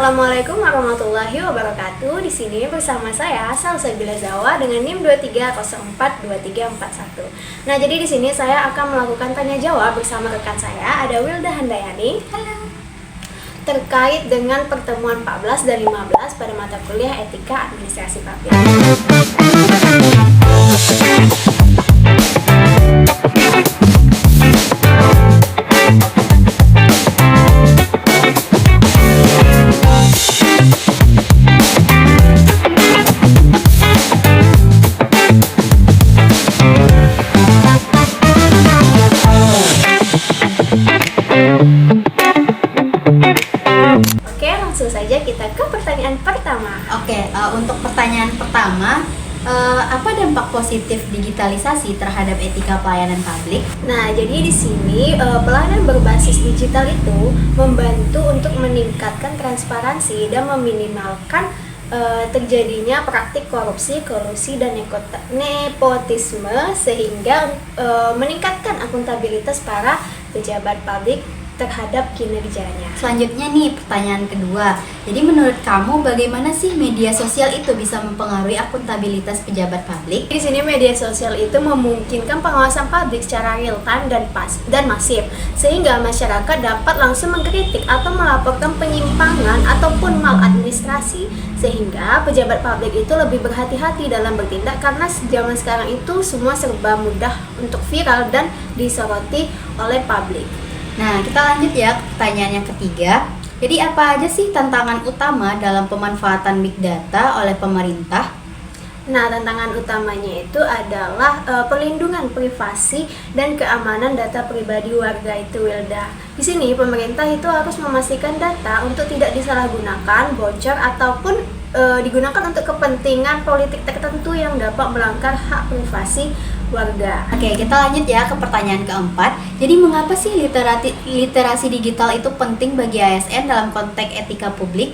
Assalamualaikum warahmatullahi wabarakatuh. Di sini bersama saya Salsabila Zawa dengan NIM 23042341. Nah, jadi di sini saya akan melakukan tanya jawab bersama rekan saya, ada Wilda Handayani. Halo. Terkait dengan pertemuan 14 dan 15 pada mata kuliah Etika Administrasi Publik. Langsung saja kita ke pertanyaan pertama. Untuk pertanyaan pertama, apa dampak positif digitalisasi terhadap etika pelayanan publik? Nah, jadi di sini pelayanan berbasis digital itu membantu untuk meningkatkan transparansi dan meminimalkan terjadinya praktik korupsi, kolusi, dan nepotisme sehingga meningkatkan akuntabilitas para pejabat publik terhadap kinerjanya. Selanjutnya nih, pertanyaan kedua. Jadi menurut kamu bagaimana sih media sosial itu bisa mempengaruhi akuntabilitas pejabat publik? Di sini media sosial itu memungkinkan pengawasan publik secara real time dan masif, sehingga masyarakat dapat langsung mengkritik atau melaporkan penyimpangan ataupun maladministrasi, sehingga pejabat publik itu lebih berhati-hati dalam bertindak karena zaman sekarang itu semua serba mudah untuk viral dan disoroti oleh publik. Nah, kita lanjut ya ke pertanyaan yang ketiga. Jadi apa aja sih tantangan utama dalam pemanfaatan big data oleh pemerintah? Nah, tantangan utamanya itu adalah perlindungan privasi dan keamanan data pribadi warga itu, Wilda. Di sini pemerintah itu harus memastikan data untuk tidak disalahgunakan, bocor ataupun digunakan untuk kepentingan politik tertentu yang dapat melanggar hak privasi warga. Oke, kita lanjut ya ke pertanyaan keempat. Jadi mengapa sih literasi digital itu penting bagi ASN dalam konteks etika publik?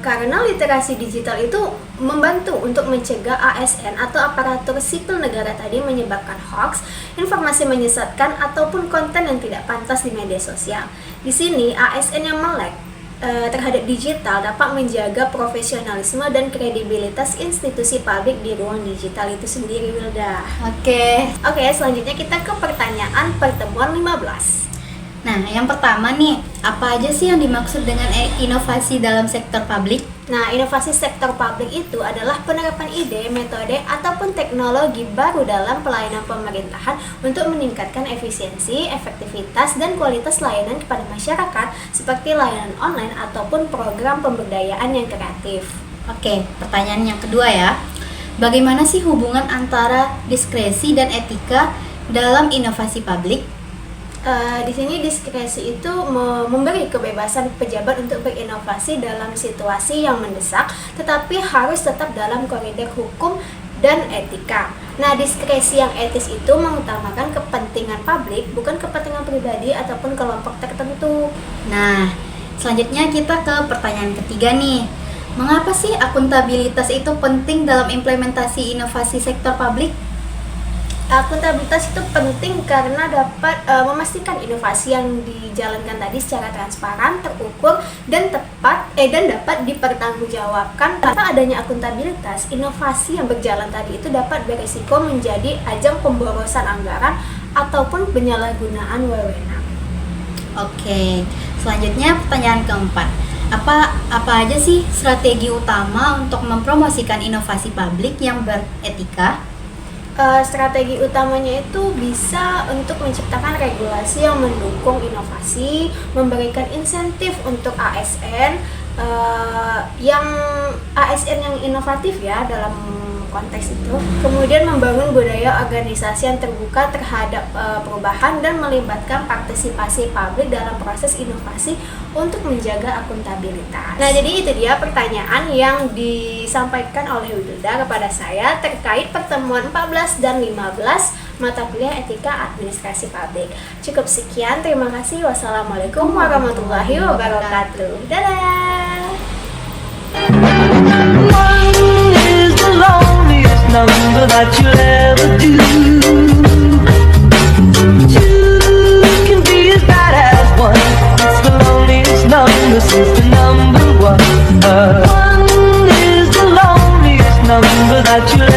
Karena literasi digital itu membantu untuk mencegah ASN atau aparatur sipil negara tadi menyebarkan hoax, informasi menyesatkan ataupun konten yang tidak pantas di media sosial. Di sini ASN yang melek terhadap digital dapat menjaga profesionalisme dan kredibilitas institusi publik di ruang digital itu sendiri, Wilda. Oke, selanjutnya kita ke pertanyaan pertemuan 15. Nah, yang pertama nih, apa aja sih yang dimaksud dengan inovasi dalam sektor publik? Nah, inovasi sektor publik itu adalah penerapan ide, metode, ataupun teknologi baru dalam pelayanan pemerintahan untuk meningkatkan efisiensi, efektivitas, dan kualitas layanan kepada masyarakat seperti layanan online ataupun program pemberdayaan yang kreatif. Oke, pertanyaan yang kedua ya. Bagaimana sih hubungan antara diskresi dan etika dalam inovasi publik? Di sini diskresi itu memberi kebebasan pejabat untuk berinovasi dalam situasi yang mendesak, tetapi harus tetap dalam koridor hukum dan etika. Nah, diskresi yang etis itu mengutamakan kepentingan publik, bukan kepentingan pribadi ataupun kelompok tertentu. Nah, selanjutnya kita ke pertanyaan ketiga nih. Mengapa sih akuntabilitas itu penting dalam implementasi inovasi sektor publik? Akuntabilitas itu penting karena dapat memastikan inovasi yang dijalankan tadi secara transparan, terukur, dan tepat dan dapat dipertanggungjawabkan. Tanpa adanya akuntabilitas, inovasi yang berjalan tadi itu dapat berisiko menjadi ajang pemborosan anggaran ataupun penyalahgunaan wewenang. Oke, selanjutnya pertanyaan keempat. Apa aja sih strategi utama untuk mempromosikan inovasi publik yang beretika? Strategi utamanya itu bisa untuk menciptakan regulasi yang mendukung inovasi, memberikan insentif untuk ASN yang inovatif ya dalam konteks itu. Kemudian membangun budaya organisasi yang terbuka terhadap perubahan dan melibatkan partisipasi publik dalam proses inovasi untuk menjaga akuntabilitas. Nah, jadi itu dia pertanyaan yang disampaikan oleh Wilda kepada saya terkait pertemuan 14 dan 15 mata kuliah Etika Administrasi Publik. Cukup sekian, terima kasih. Wassalamualaikum warahmatullahi wabarakatuh. Dadah. Number that you'll ever do. Two can be as bad as one. It's the loneliest number since the number maju